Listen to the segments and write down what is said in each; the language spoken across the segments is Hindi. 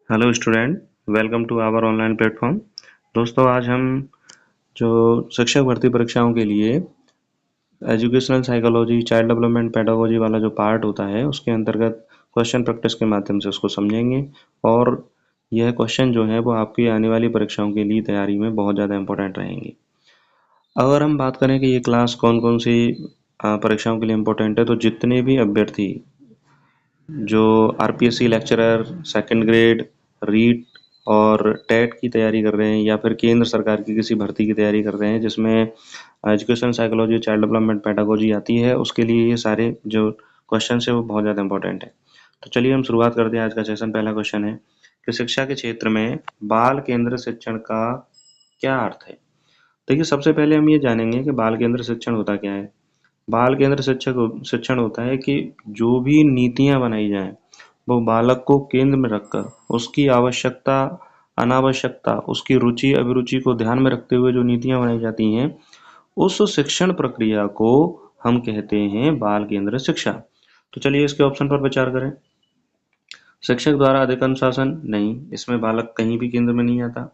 Hello student, welcome to our online platform. दोस्तों, आज हम जो शिक्षक भर्ती परीक्षाओं के लिए educational psychology, child development, pedagogy वाला जो पार्ट होता है उसके अंतर्गत क्वेश्चन प्रैक्टिस के माध्यम से उसको समझेंगे। और यह क्वेश्चन जो है वो आपकी आने वाली परीक्षाओं के लिए तैयारी में बहुत ज़्यादा इंपॉर्टेंट रहेंगे। अगर हम बात करें कि ये क्लास कौन कौन सी परीक्षाओं के लिए इम्पोर्टेंट है, तो जितने भी अभ्यर्थी जो RPSC lecturer, second grade, REET और टेट की तैयारी कर रहे हैं या फिर केंद्र सरकार की किसी भर्ती की तैयारी कर रहे हैं जिसमें education psychology, child development, pedagogy आती है, उसके लिए ये सारे जो क्वेश्चन है वो बहुत ज़्यादा इंपॉर्टेंट है। तो चलिए हम शुरुआत करते हैं आज का सेशन। पहला क्वेश्चन है कि शिक्षा के क्षेत्र में बाल केंद्र शिक्षण का क्या अर्थ है। देखिए, सबसे पहले हम ये जानेंगे कि बाल केंद्र शिक्षण होता क्या है। बाल केंद्र शिक्षण होता है कि जो भी नीतियां बनाई जाएं वो बालक को केंद्र में रखकर उसकी आवश्यकता, अनावश्यकता, उसकी रुचि अभिरुचि को ध्यान में रखते हुए जो नीतियां बनाई जाती हैं, उस शिक्षण प्रक्रिया को हम कहते हैं बाल केंद्र शिक्षा। तो चलिए इसके ऑप्शन पर विचार करें। शिक्षक द्वारा अधिक अनुशासन नहीं, इसमें बालक कहीं भी केंद्र में नहीं आता।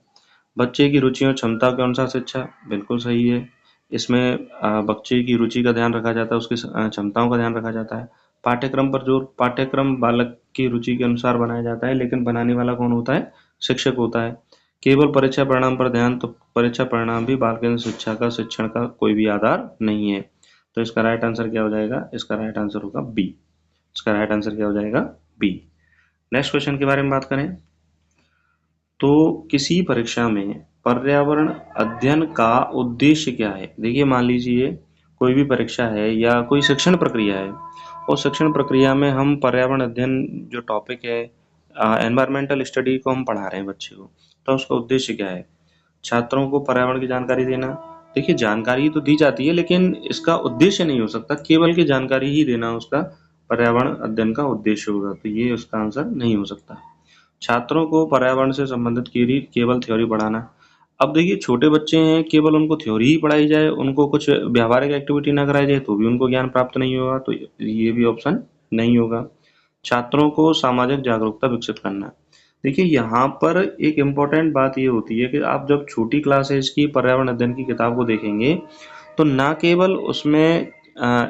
बच्चे की रुचि और क्षमता के अनुसार शिक्षा, बिल्कुल सही है। इसमें बच्चे की रुचि का ध्यान रखा जाता है, उसकी क्षमताओं का ध्यान रखा जाता है। पाठ्यक्रम पर जोर, पाठ्यक्रम बालक की रुचि के अनुसार बनाया जाता है, लेकिन बनाने वाला कौन होता है? शिक्षक होता है। केवल परीक्षा परिणाम पर ध्यान, तो परीक्षा परिणाम भी बाल केंद्र शिक्षा का शिक्षण का कोई भी आधार नहीं है। तो इसका राइट आंसर क्या हो जाएगा? इसका राइट आंसर होगा बी। इसका राइट आंसर क्या हो जाएगा? बी। नेक्स्ट क्वेश्चन के बारे में बात करें तो किसी परीक्षा में पर्यावरण अध्ययन का उद्देश्य क्या है। देखिए, मान लीजिए कोई भी परीक्षा है या कोई शिक्षण प्रक्रिया है, और शिक्षण प्रक्रिया में हम पर्यावरण अध्ययन जो टॉपिक है, एनवायरमेंटल स्टडी को हम पढ़ा रहे हैं बच्चे को, तो उसका उद्देश्य क्या है? छात्रों को पर्यावरण की जानकारी देना। देखिए, जानकारी तो दी जाती है लेकिन इसका उद्देश्य नहीं हो सकता केवल की जानकारी ही देना उसका पर्यावरण अध्ययन का उद्देश्य होगा, तो ये उसका आंसर नहीं हो सकता। छात्रों को पर्यावरण से संबंधित केवल थ्योरी पढ़ाना। अब देखिए, छोटे बच्चे हैं, केवल उनको थ्योरी ही पढ़ाई जाए, उनको कुछ व्यावहारिक एक्टिविटी ना कराई जाए तो भी उनको ज्ञान प्राप्त नहीं होगा, तो ये भी ऑप्शन नहीं होगा। छात्रों को सामाजिक जागरूकता विकसित करना। देखिए, यहाँ पर एक इम्पोर्टेंट बात ये होती है कि आप जब छोटी क्लासेज की पर्यावरण अध्ययन की किताब को देखेंगे तो ना केवल उसमें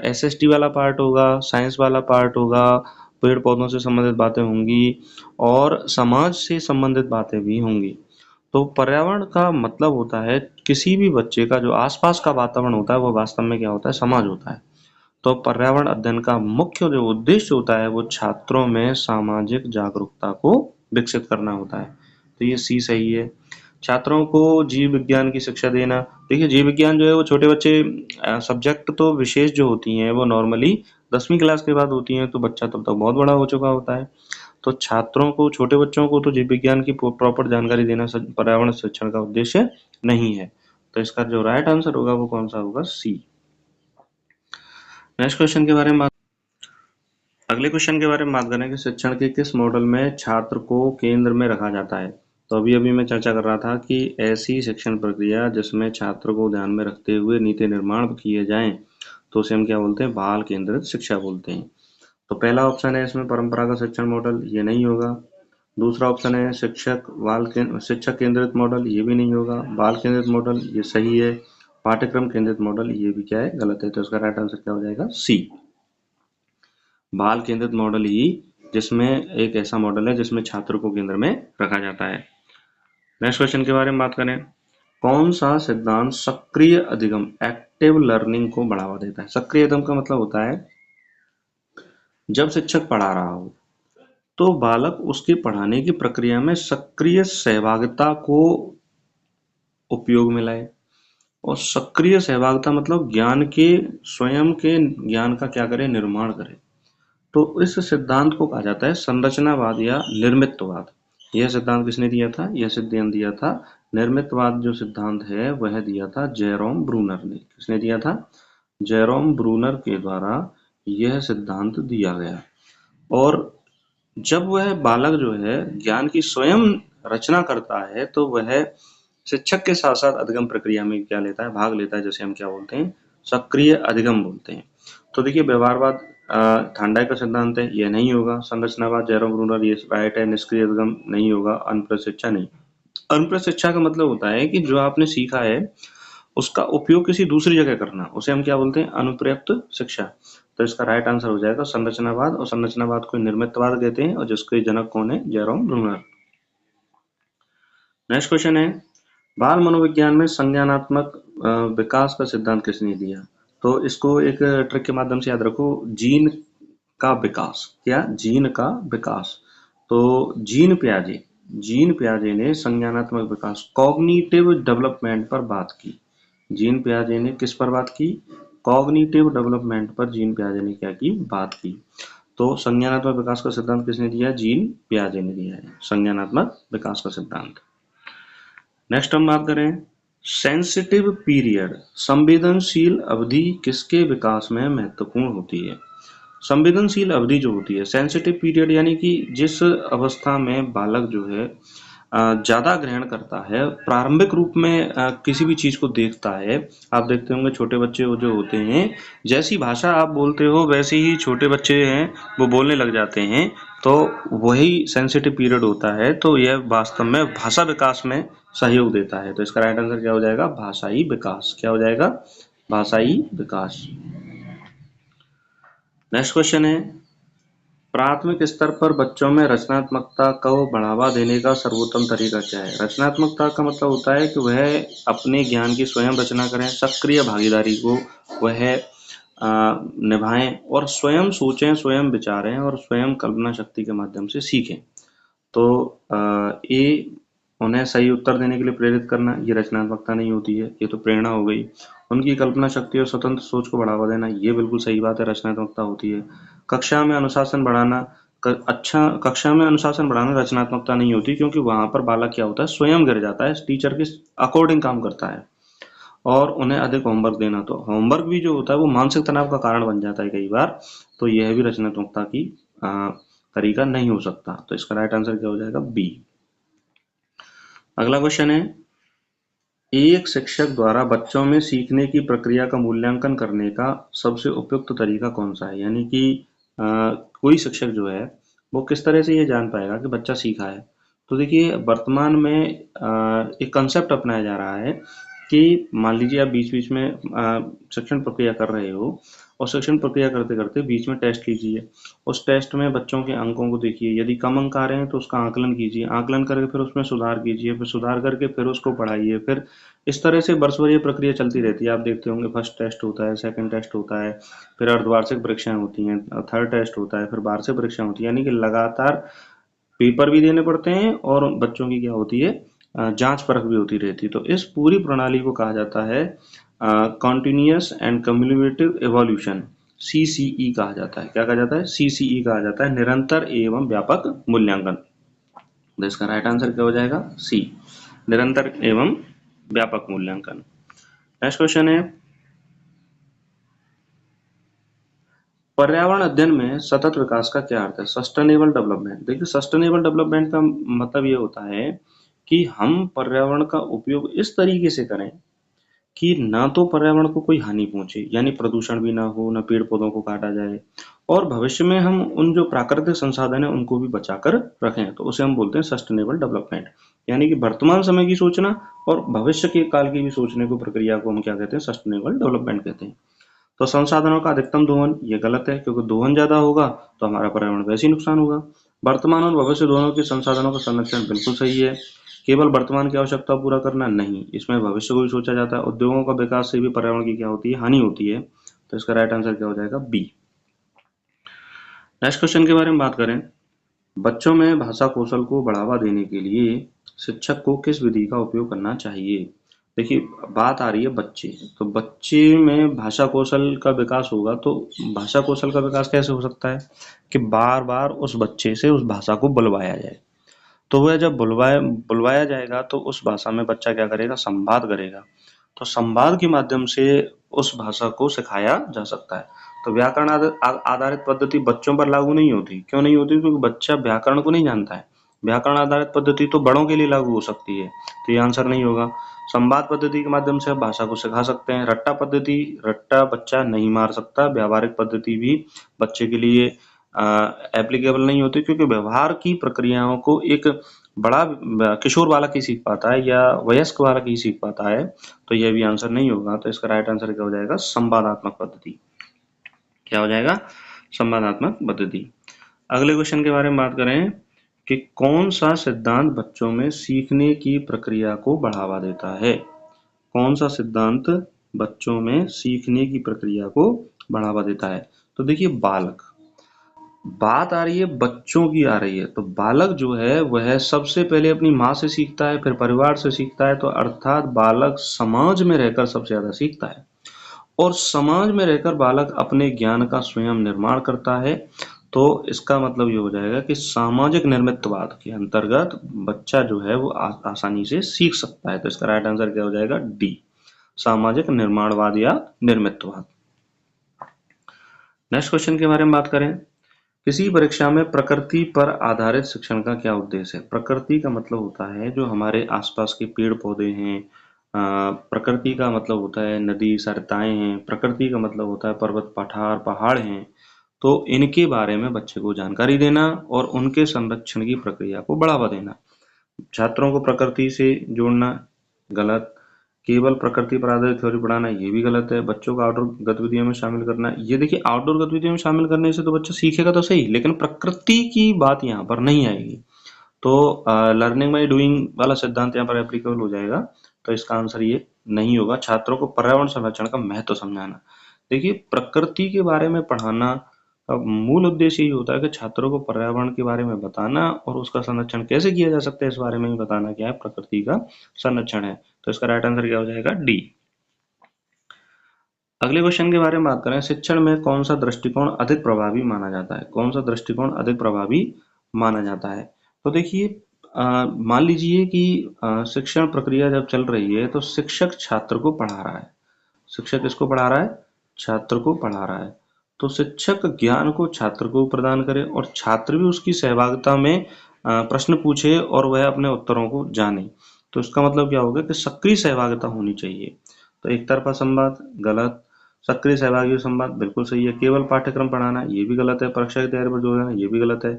एसएसटी वाला पार्ट होगा, साइंस वाला पार्ट होगा, पेड़ पौधों से संबंधित बातें होंगी और समाज से संबंधित बातें भी होंगी। तो पर्यावरण का मतलब होता है किसी भी बच्चे का जो आसपास का वातावरण होता है वो वास्तव में क्या होता है? समाज होता है। तो पर्यावरण अध्ययन का मुख्य जो उद्देश्य होता है वो छात्रों में सामाजिक जागरूकता को विकसित करना होता है। तो ये सी सही है। छात्रों को जीव विज्ञान की शिक्षा देना। देखिए, जीव विज्ञान जो है वो छोटे बच्चे, सब्जेक्ट तो विशेष जो होती हैं वो नॉर्मली 10वीं क्लास के बाद होती हैं, तो बच्चा तब तक बहुत बड़ा हो चुका होता है। तो छात्रों को, छोटे बच्चों को तो जीव विज्ञान की प्रॉपर जानकारी देना पर्यावरण शिक्षण का उद्देश्य नहीं है। तो इसका जो राइट आंसर होगा वो कौन सा होगा? सी। नेक्स्ट क्वेश्चन के बारे में अगले क्वेश्चन के बारे में बात करें कि शिक्षण के किस मॉडल में छात्र को केंद्र में रखा जाता है। तो अभी अभी मैं चर्चा कर रहा था कि ऐसी शिक्षण प्रक्रिया जिसमें छात्र को ध्यान में रखते हुए नीति निर्माण किए जाएं, तो उसे हम क्या बोलते हैं? बाल केंद्रित शिक्षा बोलते हैं। तो पहला ऑप्शन है इसमें परंपरागत शिक्षण मॉडल, ये नहीं होगा। दूसरा ऑप्शन है शिक्षक केंद्रित मॉडल, ये भी नहीं होगा। बाल केंद्रित मॉडल, ये सही है। पाठ्यक्रम केंद्रित मॉडल, ये भी क्या है? गलत है। तो इसका राइट आंसर क्या हो जाएगा? सी। बाल केंद्रित मॉडल ही जिसमें एक ऐसा मॉडल है जिसमें छात्र को केंद्र में रखा जाता है। नेक्स्ट क्वेश्चन के बारे में बात करें, कौन सा सिद्धांत सक्रिय अधिगम, एक्टिव लर्निंग को बढ़ावा देता है। सक्रिय अधिगम का मतलब होता है जब शिक्षक पढ़ा रहा हो तो बालक उसके पढ़ाने की प्रक्रिया में सक्रिय सहभागिता को उपयोग में लाए। और सक्रिय सहभागिता मतलब ज्ञान के, स्वयं के ज्ञान का क्या करे? निर्माण करे। तो इस सिद्धांत को कहा जाता है संरचनावाद या निर्मितवाद। यह सिद्धांत किसने दिया था? यह सिद्धांत दिया था, निर्मितवाद जो सिद्धांत है वह दिया था जेरोम ब्रूनर ने। किसने दिया था? जेरोम ब्रूनर के द्वारा यह सिद्धांत दिया गया। और जब वह बालक जो है ज्ञान की स्वयं रचना करता है तो वह शिक्षक के साथ साथ अधिगम प्रक्रिया में क्या लेता है? भाग लेता है, जैसे हम क्या बोलते हैं? सक्रिय अधिगम बोलते हैं। तो देखिए, व्यवहारवाद थांडाई का सिद्धांत है, यह नहीं होगा। संरचनावाद जेरोम ब्रूनर, ये राइट है। निष्क्रिय अधिगम नहीं होगा। अनुप्रस्थ शिक्षा नहीं। अनुप्रस्थ शिक्षा का मतलब होता है कि जो आपने सीखा है उसका उपयोग किसी दूसरी जगह करना, उसे हम क्या बोलते हैं? अनुप्रयुक्त शिक्षा। तो इसका राइट आंसर हो जाएगा संरचनावाद, और संरचनावाद को निर्मितवाद कहते हैं, और जिसके जनक कौन है? Jerome Bruner. नेक्स्ट क्वेश्चन है, बाल मनोविज्ञान में संज्ञानात्मक विकास का सिद्धांत किसने दिया? तो इसको एक ट्रिक के माध्यम से याद रखो, जीन का विकास। क्या? जीन का विकास। तो जीन पियाजे ने संज्ञानात्मक विकास, कॉग्निटिव डेवलपमेंट पर बात की। जीन पियाजे ने किस पर बात की? कॉग्निटिव डेवलपमेंट पर जीन पियाजे ने क्या की? बात की। तो संज्ञानात्मक विकास का सिद्धांत किसने दिया? जीन पियाजे ने दिया है संज्ञानात्मक विकास का सिद्धांत। नेक्स्ट हम बात करें सेंसिटिव पीरियड, संवेदनशील अवधि किसके विकास में महत्वपूर्ण होती है? संवेदनशील अवधि जो होती है, सेंसिटिव पीरियड, यानी कि जिस अवस्था में बालक जो है ज्यादा ग्रहण करता है, प्रारंभिक रूप में किसी भी चीज को देखता है। आप देखते होंगे छोटे बच्चे जो होते हैं, जैसी भाषा आप बोलते हो वैसे ही छोटे बच्चे हैं वो बोलने लग जाते हैं, तो वही सेंसिटिव पीरियड होता है। तो यह वास्तव में भाषा विकास में सहयोग देता है। तो इसका राइट आंसर क्या हो जाएगा? भाषाई विकास। क्या हो जाएगा? भाषाई विकास। नेक्स्ट क्वेश्चन है, प्राथमिक स्तर पर बच्चों में रचनात्मकता को बढ़ावा देने का सर्वोत्तम तरीका क्या है? रचनात्मकता का मतलब होता है कि वह अपने ज्ञान की स्वयं रचना करें, सक्रिय भागीदारी को वह निभाएं, और स्वयं सोचें, स्वयं विचारें, और स्वयं कल्पना शक्ति के माध्यम से सीखें। तो ये उन्हें सही उत्तर देने के लिए प्रेरित करना, ये रचनात्मकता नहीं होती है, ये तो प्रेरणा हो गई। उनकी कल्पना शक्ति और स्वतंत्र सोच को बढ़ावा देना, ये बिल्कुल सही बात है, रचनात्मकता होती है। कक्षा में अनुशासन बढ़ाना, कक्षा में अनुशासन बढ़ाना रचनात्मकता नहीं होती, क्योंकि वहां पर बालक क्या होता है? स्वयं गिर जाता है, टीचर के अकॉर्डिंग काम करता है। और उन्हें अधिक होमवर्क देना, तो होमवर्क भी जो होता है वो मानसिक तनाव का कारण बन जाता है कई बार। तो यह भी रचनात्मकता की तरीका नहीं हो सकता। तो इसका राइट आंसर क्या हो जाएगा? बी। अगला क्वेश्चन है, एक शिक्षक द्वारा बच्चों में सीखने की प्रक्रिया का मूल्यांकन करने का सबसे उपयुक्त तरीका कौन सा है? यानी कि कोई शिक्षक जो है वो किस तरह से ये जान पाएगा कि बच्चा सीखा है? तो देखिए, वर्तमान में एक कंसेप्ट अपनाया जा रहा है कि मान लीजिए आप बीच बीच में शिक्षण प्रक्रिया कर रहे हो, और शिक्षण प्रक्रिया करते करते बीच में टेस्ट कीजिए। उस टेस्ट में बच्चों के अंकों को देखिए, यदि कम अंक आ रहे हैं तो उसका आकलन कीजिए, आकलन करके फिर उसमें सुधार कीजिए, फिर सुधार करके फिर उसको पढ़ाइए। फिर इस तरह से वर्ष भर ये प्रक्रिया चलती रहती है। आप देखते होंगे फर्स्ट टेस्ट होता है, सेकंड टेस्ट होता है, फिर अर्धवार्षिक परीक्षाएं होती हैं, थर्ड टेस्ट होता है, फिर वार्षिक परीक्षा होती है। यानी कि लगातार पेपर भी देने पड़ते हैं, और बच्चों की क्या होती है? जांच परख भी होती रहती है। तो इस पूरी प्रणाली को कहा जाता है continuous and cumulative evolution, CCE कहा जाता है। क्या कहा जाता है? CCE कहा जाता है, निरंतर एवं व्यापक मूल्यांकन। तो इसका राइट आंसर क्या हो जाएगा? सी, निरंतर एवं व्यापक मूल्यांकन। नेक्स्ट क्वेश्चन है, पर्यावरण अध्ययन में सतत विकास का क्या अर्थ है? Sustainable development. देखिए, सस्टेनेबल डेवलपमेंट का मतलब ये होता है कि हम पर्यावरण का उपयोग इस तरीके से करें कि ना तो पर्यावरण को कोई हानि पहुंचे, यानी प्रदूषण भी ना हो, ना पेड़ पौधों को काटा जाए, और भविष्य में हम उन जो प्राकृतिक संसाधन है उनको भी बचाकर रखें। तो उसे हम बोलते हैं सस्टेनेबल डेवलपमेंट। यानी कि वर्तमान समय की सोचना और भविष्य के काल की भी सोचने को, प्रक्रिया को हम क्या कहते हैं? सस्टेनेबल डेवलपमेंट कहते हैं। तो संसाधनों का अधिकतम दोहन, ये गलत है, क्योंकि दोहन ज्यादा होगा तो हमारा पर्यावरण वैसे ही नुकसान होगा। वर्तमान और भविष्य दोनों के संसाधनों का संरक्षण बिल्कुल सही है। केवल वर्तमान की आवश्यकता पूरा करना नहीं, इसमें भविष्य को भी सोचा जाता है। उद्योगों का विकास से भी पर्यावरण की क्या होती है? हानि होती है। तो इसका राइट आंसर क्या हो जाएगा? बी। नेक्स्ट क्वेश्चन के बारे में बात करें, बच्चों में भाषा कौशल को बढ़ावा देने के लिए शिक्षक को किस विधि का उपयोग करना चाहिए? देखिए, बात आ रही है बच्चे, तो बच्चे में भाषा कौशल का विकास होगा, तो भाषा कौशल का विकास कैसे हो सकता है? कि बार बार उस बच्चे से उस भाषा को बुलवाया जाए। तो वह जब बुलवाया जाएगा तो उस भाषा में बच्चा क्या करेगा? संवाद करेगा। तो संवाद के माध्यम से उस भाषा को सिखाया जा सकता है। तो व्याकरण आधारित पद्धति बच्चों पर लागू नहीं होती। क्यों नहीं होती? क्योंकि बच्चा व्याकरण को नहीं जानता है। व्याकरण आधारित पद्धति तो बड़ों के लिए लागू हो सकती है। तो ये आंसर नहीं होगा। संवाद पद्धति के माध्यम से आप भाषा को सिखा सकते हैं। रट्टा पद्धति, रट्टा बच्चा नहीं मार सकता। व्यावहारिक पद्धति भी बच्चे के लिए एप्लीकेबल नहीं होती, क्योंकि व्यवहार की प्रक्रियाओं को एक बड़ा किशोर बालक ही सीख पाता है या वयस्क बालक ही सीख पाता है, तो यह भी आंसर नहीं होगा। तो इसका राइट आंसर क्या हो जाएगा? संवादात्मक पद्धति। क्या हो जाएगा? संवादात्मक पद्धति। अगले क्वेश्चन के बारे में बात करें कि कौन सा सिद्धांत बच्चों में सीखने की प्रक्रिया को बढ़ावा देता है? कौन सा सिद्धांत बच्चों में सीखने की प्रक्रिया को बढ़ावा देता है? तो देखिए, बालक, बात आ रही है बच्चों की आ रही है, तो बालक जो है वह सबसे पहले अपनी माँ से सीखता है, फिर परिवार से सीखता है, तो अर्थात बालक समाज में रहकर सबसे ज्यादा सीखता है, और समाज में रहकर बालक अपने ज्ञान का स्वयं निर्माण करता है। तो इसका मतलब ये हो जाएगा कि सामाजिक निर्मितवाद के अंतर्गत बच्चा जो है वो आसानी से सीख सकता है। तो इसका राइट आंसर क्या हो जाएगा? डी, सामाजिक निर्माणवाद या निर्मितवाद। नेक्स्ट क्वेश्चन के बारे में बात करें, किसी परीक्षा में प्रकृति पर आधारित शिक्षण का क्या उद्देश्य है? प्रकृति का मतलब होता है जो हमारे आसपास के पेड़ पौधे हैं, प्रकृति का मतलब होता है नदी सरिताएं हैं, प्रकृति का मतलब होता है पर्वत पठार पहाड़ हैं। तो इनके बारे में बच्चे को जानकारी देना और उनके संरक्षण की प्रक्रिया को बढ़ावा देना। छात्रों को प्रकृति से जोड़ना गलत, केवल प्रकृति पर आधारित थ्योरी पढ़ाना ये भी गलत है। बच्चों को आउटडोर गतिविधियों में शामिल करना, ये देखिए आउटडोर गतिविधियों में शामिल करने से तो बच्चा सीखेगा तो सही, लेकिन प्रकृति की बात यहाँ पर नहीं आएगी। तो लर्निंग बाय डूइंग वाला सिद्धांत यहाँ पर एप्लीकेबल हो जाएगा। तो इसका आंसर ये नहीं होगा। छात्रों को पर्यावरण संरक्षण का महत्व समझाना, देखिए प्रकृति के बारे में पढ़ाना का मूल उद्देश्य यही होता है कि छात्रों को पर्यावरण के बारे में बताना और उसका संरक्षण कैसे किया जा सकता है इस बारे में भी बताना, क्या है प्रकृति का संरक्षण है। तो इसका राइट आंसर क्या हो जाएगा? डी। अगले क्वेश्चन के बारे में बात करें, शिक्षण में कौन सा दृष्टिकोण अधिक प्रभावी माना जाता है? कौन सा दृष्टिकोण अधिक प्रभावी माना जाता है? तो देखिए, मान लीजिए कि शिक्षण प्रक्रिया जब चल रही है तो शिक्षक छात्र को पढ़ा रहा है। शिक्षक किसको पढ़ा रहा है? छात्र को पढ़ा रहा है। तो शिक्षक ज्ञान को छात्र को प्रदान करे और छात्र भी उसकी सहभागिता में प्रश्न पूछे और वह अपने उत्तरों को जाने। तो इसका मतलब क्या होगा कि सक्रिय सहभागिता होनी चाहिए। तो एक तरफा संवाद गलत, सक्रिय सहभागी संवाद बिल्कुल सही है। केवल पाठ्यक्रम पढ़ाना ये भी गलत है। परीक्षा की तैयारी पर जोर देना ये भी गलत है।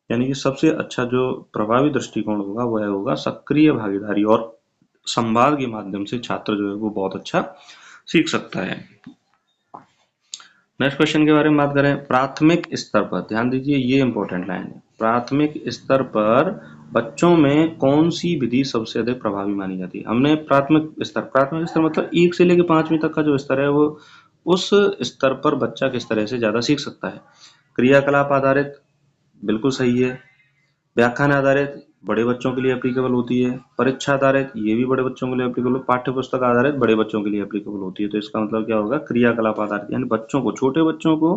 यानी कि सबसे अच्छा जो प्रभावी दृष्टिकोण होगा वह होगा सक्रिय भागीदारी, और संवाद के माध्यम से छात्र जो है वो बहुत अच्छा सीख सकता है। नेक्स्ट क्वेश्चन के बारे में बात करें, प्राथमिक स्तर पर, ध्यान दीजिए ये इंपॉर्टेंट लाइन है। प्राथमिक स्तर पर बच्चों में कौन सी विधि सबसे अधिक प्रभावी मानी जाती है? हमने प्राथमिक स्तर मतलब 1 से लेकर 5वीं तक का जो स्तर है वो उस स्तर पर बच्चा किस तरह से ज्यादा सीख सकता है। क्रियाकलाप आधारित बिल्कुल सही है। व्याख्यान आधारित बड़े बच्चों के लिए एप्लीकेबल होती है। परीक्षा आधारित ये भी बड़े बच्चों के लिए एप्लीकेबल, पाठ्य पुस्तक आधारित बड़े बच्चों के लिए एप्लीकेबल होती है। तो इसका मतलब क्या होगा? क्रियाकलाप आधारित, यानी बच्चों को, छोटे बच्चों को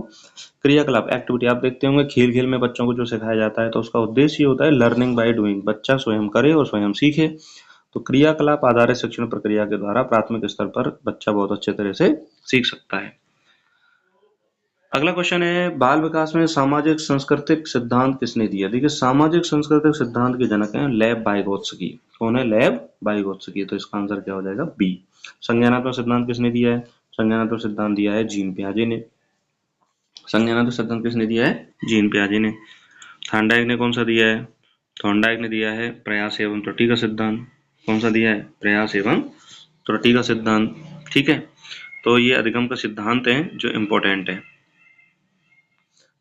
क्रियाकलाप एक्टिविटी, आप देखते होंगे खेल खेल में बच्चों को जो सिखाया जाता है, तो उसका उद्देश्य ये होता है लर्निंग बाय डूइंग, बच्चा स्वयं करे और स्वयं सीखे। तो क्रियाकलाप आधारित शिक्षण प्रक्रिया के द्वारा प्राथमिक स्तर पर बच्चा बहुत अच्छे तरह से सीख सकता है। अगला क्वेश्चन है, बाल विकास में सामाजिक सांस्कृतिक सिद्धांत किसने दिया? देखिए, सामाजिक सांस्कृतिक सिद्धांत के जनक हैं लेव वाइगोत्स्की। कौन है? लेव वाइगोत्स्की। तो इसका आंसर क्या हो जाएगा? बी। संज्ञानात्मक सिद्धांत किसने दिया है? संज्ञानात्मक सिद्धांत दिया है जीन पियाजे ने। संज्ञानात्मक सिद्धांत किसने दिया है? जीन पियाजे ने। थॉर्नडाइक ने कौन सा दिया है? थॉर्नडाइक ने दिया है प्रयास एवं त्रुटि का सिद्धांत। कौन सा दिया है? प्रयास एवं त्रुटि का सिद्धांत। ठीक है, तो ये अधिगम का सिद्धांत है जो इम्पोर्टेंट है।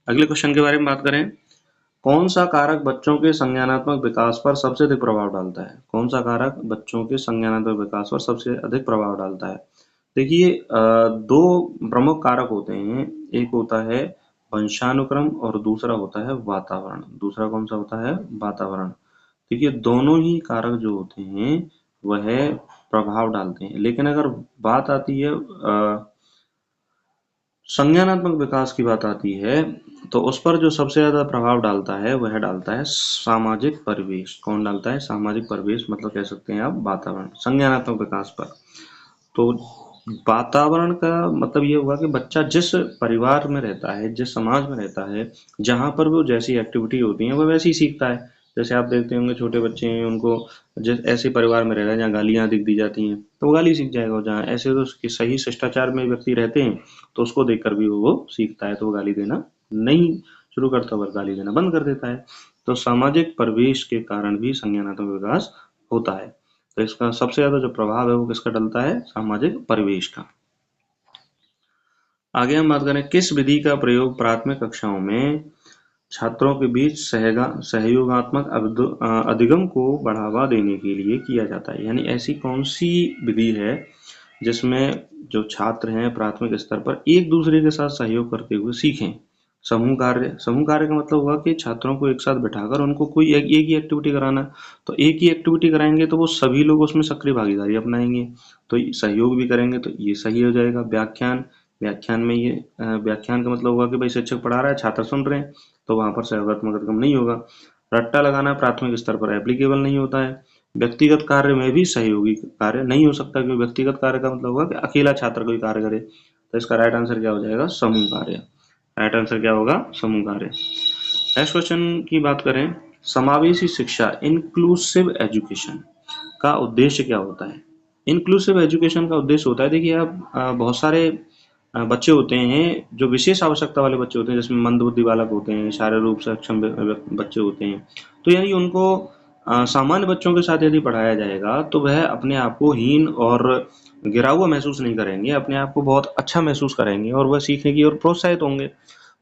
अगले क्वेश्चन के बारे में बात करें, कौन सा कारक बच्चों के संज्ञानात्मक विकास पर सबसे अधिक प्रभाव डालता है? कौन सा कारक बच्चों के संज्ञानात्मक विकास पर सबसे अधिक प्रभाव डालता है? देखिए, दो प्रमुख कारक होते हैं, एक होता है वंशानुक्रम और दूसरा होता है वातावरण। दूसरा कौन सा होता है? वातावरण। देखिए, दोनों ही कारक जो होते हैं वह प्रभाव डालते हैं, लेकिन अगर बात आती है संज्ञानात्मक विकास की बात आती है तो उस पर जो सबसे ज्यादा प्रभाव डालता है वह डालता है सामाजिक परिवेश। कौन डालता है? सामाजिक परिवेश, मतलब कह सकते हैं आप वातावरण, संज्ञानात्मक विकास पर। तो वातावरण का मतलब ये हुआ कि बच्चा जिस परिवार में रहता है, जिस समाज में रहता है, जहां पर वो जैसी एक्टिविटी होती है वो वैसे ही सीखता है। जैसे आप देखते होंगे छोटे बच्चे हैं, उनको जैसे ऐसे परिवार में रह रहा है जहाँ गालियाँ अधिक दी जाती हैं तो वो गाली सीख जाएगा, और जहाँ ऐसे तो उसके सही शिष्टाचार में व्यक्ति रहते हैं तो उसको देखकर भी वो सीखता है, तो वो गाली देना नहीं शुरू करता, बस गाली देना बंद कर देता है। तो सामाजिक परिवेश के कारण भी संज्ञानात्मक विकास होता है। तो इसका सबसे ज्यादा जो प्रभाव है वो किसका डलता है? सामाजिक परिवेश का। आगे हम बात करें किस विधि का प्रयोग प्राथमिक कक्षाओं में छात्रों के बीच सहयोगात्मक अधिगम को बढ़ावा देने के लिए किया जाता है। यानी ऐसी कौन सी विधि है जिसमें जो छात्र हैं प्राथमिक स्तर पर एक दूसरे के साथ सहयोग करते हुए सीखें। समूह कार्य का मतलब हुआ कि छात्रों को एक साथ बिठाकर उनको कोई एक ही एक्टिविटी कराना। तो एक ही एक्टिविटी कराएंगे तो वो सभी लोग उसमें सक्रिय भागीदारी अपनाएंगे, तो सहयोग भी करेंगे, तो ये सही हो जाएगा। व्याख्यान में ये व्याख्यान का मतलब होगा कि भाई शिक्षक पढ़ा रहा है, छात्र सुन रहे हैं, तो वहां पर सहयोगात्मक अधिगम नहीं होगा। रट्टा लगाना प्राथमिक स्तर पर एप्लीकेबल नहीं होता है। व्यक्तिगत कार्य में भी सहयोगी कार्य नहीं हो सकता, क्योंकि व्यक्तिगत कार्य का मतलब होगा कि अकेला छात्र कोई कार्य करे। तो इसका राइट आंसर क्या हो जाएगा? समूह कार्य। राइट आंसर क्या होगा? समूह कार्य। नेक्स्ट क्वेश्चन की बात करें, समावेशी शिक्षा इंक्लूसिव एजुकेशन का उद्देश्य क्या होता है? इंक्लूसिव एजुकेशन का उद्देश्य होता है, देखिए आप बहुत सारे बच्चे होते हैं जो विशेष आवश्यकता वाले बच्चे होते हैं, जिसमें मंद बुद्धि बालक होते हैं, शारीरिक रूप से अक्षम बच्चे होते हैं। तो यानी उनको सामान्य बच्चों के साथ यदि पढ़ाया जाएगा तो वह अपने आप को हीन और गिरा हुआ महसूस नहीं करेंगे, अपने आप को बहुत अच्छा महसूस करेंगे और वह सीखने की ओर प्रोत्साहित होंगे।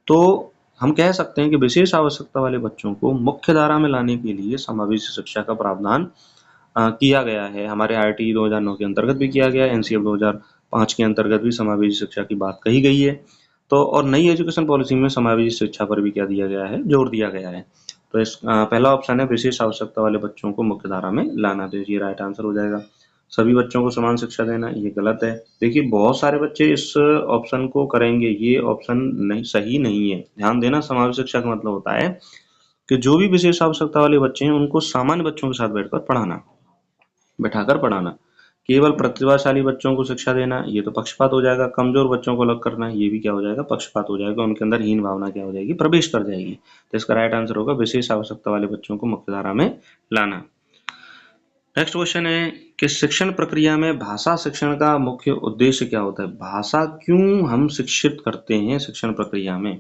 तो हम कह सकते हैं कि विशेष आवश्यकता वाले बच्चों को मुख्य धारा में लाने के लिए समावेशी शिक्षा का प्रावधान किया गया है। हमारे आरटी 2009 के अंतर्गत भी किया गया है, एनसीएफ 2005 के अंतर्गत भी समावेशी शिक्षा की बात कही गई है। तो और नई एजुकेशन पॉलिसी में समावेशी शिक्षा पर भी क्या दिया गया है? जोर दिया गया है। तो इस पहला ऑप्शन है विशेष आवश्यकता वाले बच्चों को मुख्य धारा में लाना, तो ये राइट आंसर हो जाएगा। सभी बच्चों को समान शिक्षा देना, ये गलत है। देखिए बहुत सारे बच्चे इस ऑप्शन को करेंगे, ये ऑप्शन नहीं सही नहीं है। ध्यान देना, समावेशी शिक्षा का मतलब होता है कि जो भी विशेष आवश्यकता वाले बच्चे हैं उनको सामान्य बच्चों के साथ बैठाकर पढ़ाना। केवल प्रतिभाशाली बच्चों को शिक्षा देना, ये तो पक्षपात हो जाएगा। कमजोर बच्चों को अलग करना, ये भी क्या हो जाएगा? पक्षपात हो जाएगा। उनके अंदर हीन भावना क्या हो जाएगी? प्रवेश कर जाएगी। तो इसका राइट आंसर होगा विशेष आवश्यकता वाले बच्चों को मुख्य धारा में लाना। नेक्स्ट क्वेश्चन है कि शिक्षण प्रक्रिया में भाषा शिक्षण का मुख्य उद्देश्य क्या होता है? भाषा क्यों हम शिक्षित करते हैं शिक्षण प्रक्रिया में?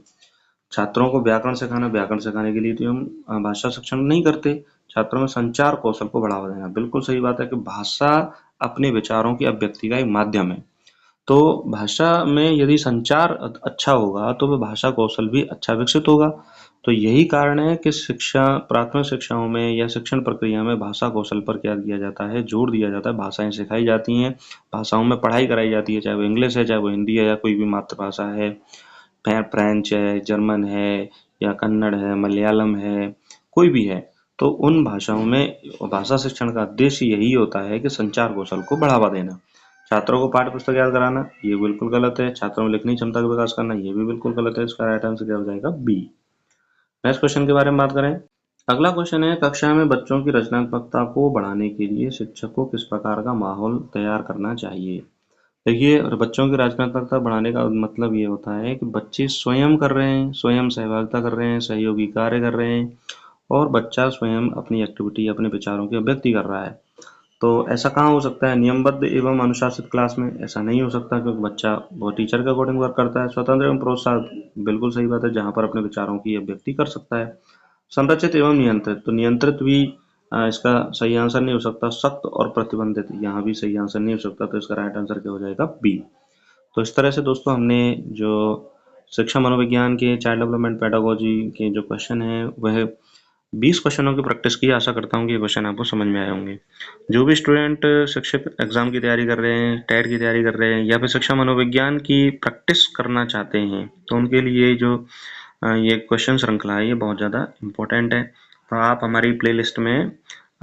छात्रों को व्याकरण सिखाने के लिए तो हम भाषा शिक्षण नहीं करते। छात्रों में संचार कौशल को बढ़ावा देना, बिल्कुल सही बात है कि भाषा अपने विचारों की अभिव्यक्ति का एक माध्यम है। तो भाषा में यदि संचार अच्छा होगा तो वह भाषा कौशल भी अच्छा विकसित होगा। तो यही कारण है कि प्राथमिक शिक्षाओं में या शिक्षण प्रक्रिया में भाषा कौशल पर क्या दिया जाता है? जोर दिया जाता है। भाषाएं सिखाई जाती हैं, भाषाओं में पढ़ाई कराई जाती है, चाहे वो इंग्लिश है, चाहे वो हिंदी है, या कोई भी मातृभाषा है, फ्रेंच है, जर्मन है, या कन्नड़ है, मलयालम है, कोई भी है। तो उन भाषाओं में भाषा शिक्षण का उद्देश्य यही होता है कि संचार कौशल को बढ़ावा देना। छात्रों को पाठ्य पुस्तक याद कराना, ये बिल्कुल गलत है। छात्रों में लिखनी क्षमता का विकास करना, ये भी बिल्कुल गलत है। इसका राइट आंसर क्या हो जाएगा? बी। नेक्स्ट क्वेश्चन के बारे में बात करें। अगला क्वेश्चन है, कक्षा में बच्चों की रचनात्मकता को बढ़ाने के लिए शिक्षक को किस प्रकार का माहौल तैयार करना चाहिए? देखिए, बच्चों की रचनात्मकता बढ़ाने का मतलब ये होता है कि बच्चे स्वयं कर रहे हैं, स्वयं सहभागिता कर रहे हैं, सहयोगी कार्य कर रहे हैं, और बच्चा स्वयं अपनी एक्टिविटी, अपने विचारों की अभिव्यक्ति कर रहा है। तो ऐसा कहाँ हो सकता है? नियमबद्ध एवं अनुशासित क्लास में ऐसा नहीं हो सकता, क्योंकि बच्चा वो टीचर के अकॉर्डिंग वर्क करता है। स्वतंत्र एवं प्रोत्साहित, बिल्कुल सही बात है, जहाँ पर अपने विचारों की अभिव्यक्ति कर सकता है। संरचित एवं नियंत्रित, तो नियंत्रित भी इसका सही आंसर नहीं हो सकता। सख्त और प्रतिबंधित, यहाँ भी सही आंसर नहीं हो सकता। तो इसका राइट आंसर क्या हो जाएगा? बी। तो इस तरह से दोस्तों हमने जो शिक्षा मनोविज्ञान के चाइल्ड डेवलपमेंट पेडागोजी के जो क्वेश्चन है वह 20 क्वेश्चनों की प्रैक्टिस की। आशा करता हूँ कि ये क्वेश्चन आपको समझ में आए होंगे। जो भी स्टूडेंट शिक्षक एग्जाम की तैयारी कर रहे हैं, टेट की तैयारी कर रहे हैं, या फिर शिक्षा मनोविज्ञान की प्रैक्टिस करना चाहते हैं, तो उनके लिए जो ये क्वेश्चन श्रृंखला है ये बहुत ज़्यादा इम्पोर्टेंट है। तो आप हमारी प्लेलिस्ट में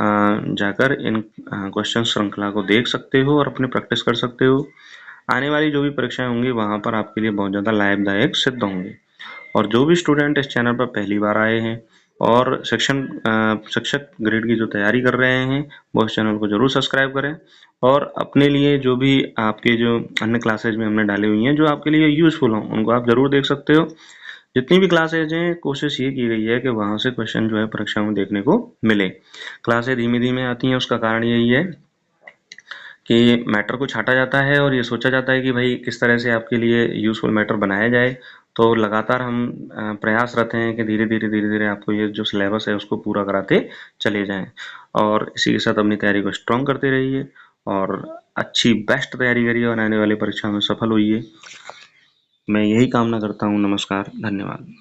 जाकर इन क्वेश्चन श्रृंखला को देख सकते हो और अपनी प्रैक्टिस कर सकते हो। आने वाली जो भी परीक्षाएं होंगी वहाँ पर आपके लिए बहुत ज़्यादा लाभदायक सिद्ध होंगे। और जो भी स्टूडेंट इस चैनल पर पहली बार आए हैं और शिक्षक ग्रेड की जो तैयारी कर रहे हैं, वो इस चैनल को जरूर सब्सक्राइब करें, और अपने लिए जो भी आपके जो अन्य क्लासेज में हमने डाली हुई हैं जो आपके लिए यूजफुल हों, उनको आप जरूर देख सकते हो। जितनी भी क्लासेज हैं कोशिश ये की गई है कि वहाँ से क्वेश्चन जो है परीक्षा में देखने को मिले। क्लासें धीमे-धीमे आती हैं, उसका कारण यही है कि मैटर को छाँटा जाता है और ये सोचा जाता है कि भाई किस तरह से आपके लिए यूज़फुल मैटर बनाया जाए। तो लगातार हम प्रयासरत हैं कि धीरे-धीरे आपको ये जो सिलेबस है उसको पूरा कराते चले जाएँ और इसी के साथ अपनी तैयारी को स्ट्रॉन्ग करते रहिए और अच्छी बेस्ट तैयारी करिए और आने वाली परीक्षा में सफल होइए। मैं यही कामना करता हूँ। नमस्कार, धन्यवाद।